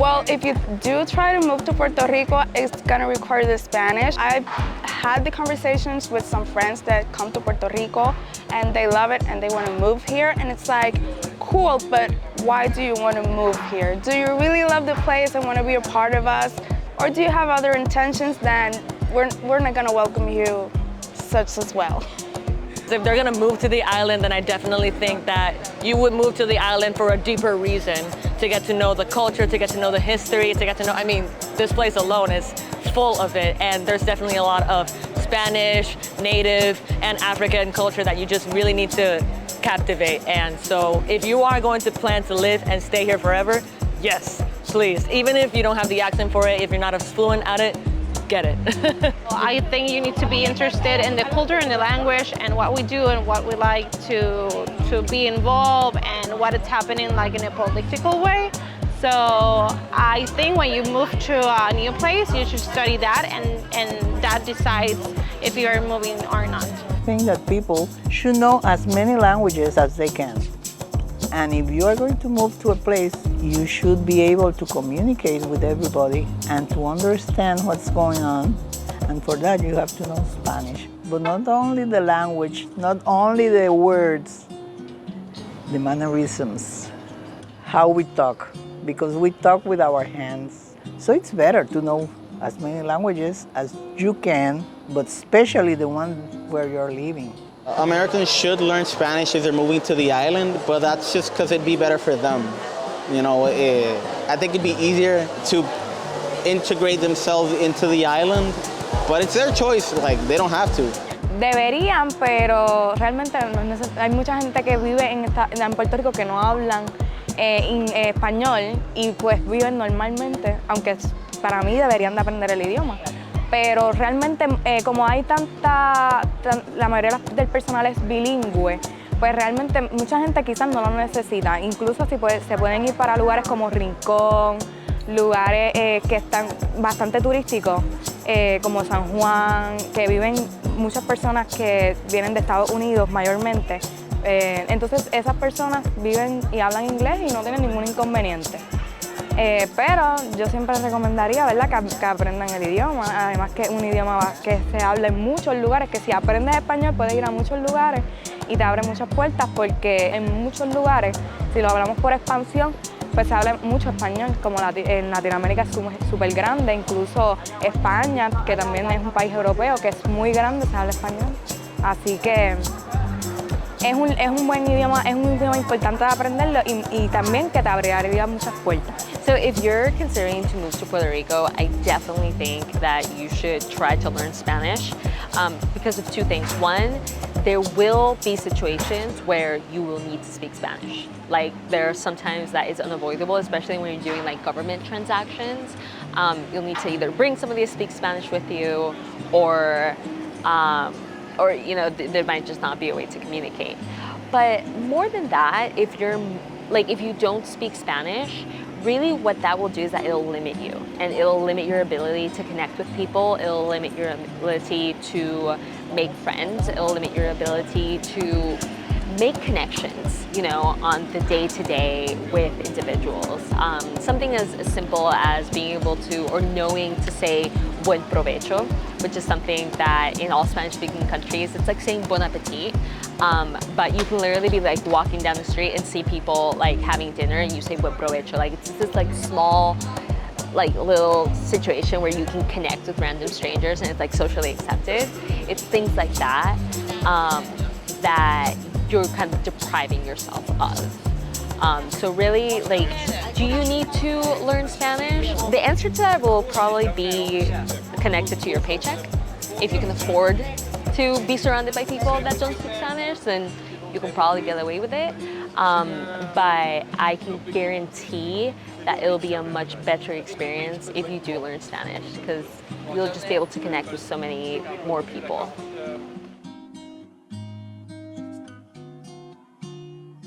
Well, if you do try to move to Puerto Rico, it's gonna require the Spanish. I've had the conversations with some friends that come to Puerto Rico and they love it and they wanna move here, and it's like, cool, but why do you wanna move here? Do you really love the place and wanna be a part of us? Or do you have other intentions? Then we're not gonna welcome you such as well. If they're gonna move to the island, then I definitely think that you would move to the island for a deeper reason, to get to know the culture, to get to know the history, to get to know, I mean, this place alone is full of it, and there's definitely a lot of Spanish, Native, and African culture that you just really need to captivate. And so if you are going to plan to live and stay here forever, yes, please. Even if you don't have the accent for it, if you're not as fluent at it, get it. I think you need to be interested in the culture and the language and what we do and what we like to be involved and what is happening like in a political way. So I think when you move to a new place, you should study that, and that decides if you are moving or not. I think that people should know as many languages as they can. And if you are going to move to a place, you should be able to communicate with everybody and to understand what's going on. And for that, you have to know Spanish. But not only the language, not only the words, the mannerisms, how we talk, because we talk with our hands. So it's better to know as many languages as you can, but especially the one where you're living. Americans should learn Spanish if they're moving to the island, but that's just because it'd be better for them. You know, I think it'd be easier to integrate themselves into the island, but it's their choice, like, they don't have to. Deberían, pero realmente hay mucha gente que vive en Puerto Rico que no hablan español y pues viven normalmente, aunque para mí deberían de aprender el idioma. Pero realmente como hay la mayoría del personal es bilingüe, pues realmente mucha gente quizás no lo necesita. Incluso se pueden ir para lugares como Rincón, lugares que están bastante turísticos, como San Juan, que viven muchas personas que vienen de Estados Unidos mayormente. Entonces esas personas viven y hablan inglés y no tienen ningún inconveniente. Pero yo siempre recomendaría, ¿verdad?, que aprendan el idioma. Además que es un idioma que se habla en muchos lugares, que si aprendes español puedes ir a muchos lugares y te abre muchas puertas, porque en muchos lugares, si lo hablamos por expansión, pues se habla mucho español, como en Latinoamérica es súper grande, incluso España, que también es un país europeo que es muy grande, se habla español. Así que es un buen idioma, es un idioma importante de aprenderlo y también que te abriría muchas puertas. So if you're considering to move to Puerto Rico, I definitely think that you should try to learn Spanish because of two things. One, there will be situations where you will need to speak Spanish. Like there are sometimes that is unavoidable, especially when you're doing like government transactions. You'll need to either bring somebody to speak Spanish with you, or you know, there might just not be a way to communicate. But more than that, if you don't speak Spanish, really what that will do is that it'll limit you, and it'll limit your ability to connect with people. It'll limit your ability to make friends. It'll limit your ability to make connections, you know, on the day-to-day with individuals. Something as simple as being able to, or knowing to say buen provecho, which is something that in all Spanish-speaking countries, it's like saying bon appetit. But you can literally be like walking down the street and see people like having dinner and you say buen provecho. Like it's this like small, like little situation where you can connect with random strangers and it's like socially accepted. It's things like that that you're kind of depriving yourself of. So really, like, do you need to learn Spanish? The answer to that will probably be connected to your paycheck. If you can afford to be surrounded by people that don't speak Spanish, then you can probably get away with it. But I can guarantee that it'll be a much better experience if you do learn Spanish, because you'll just be able to connect with so many more people.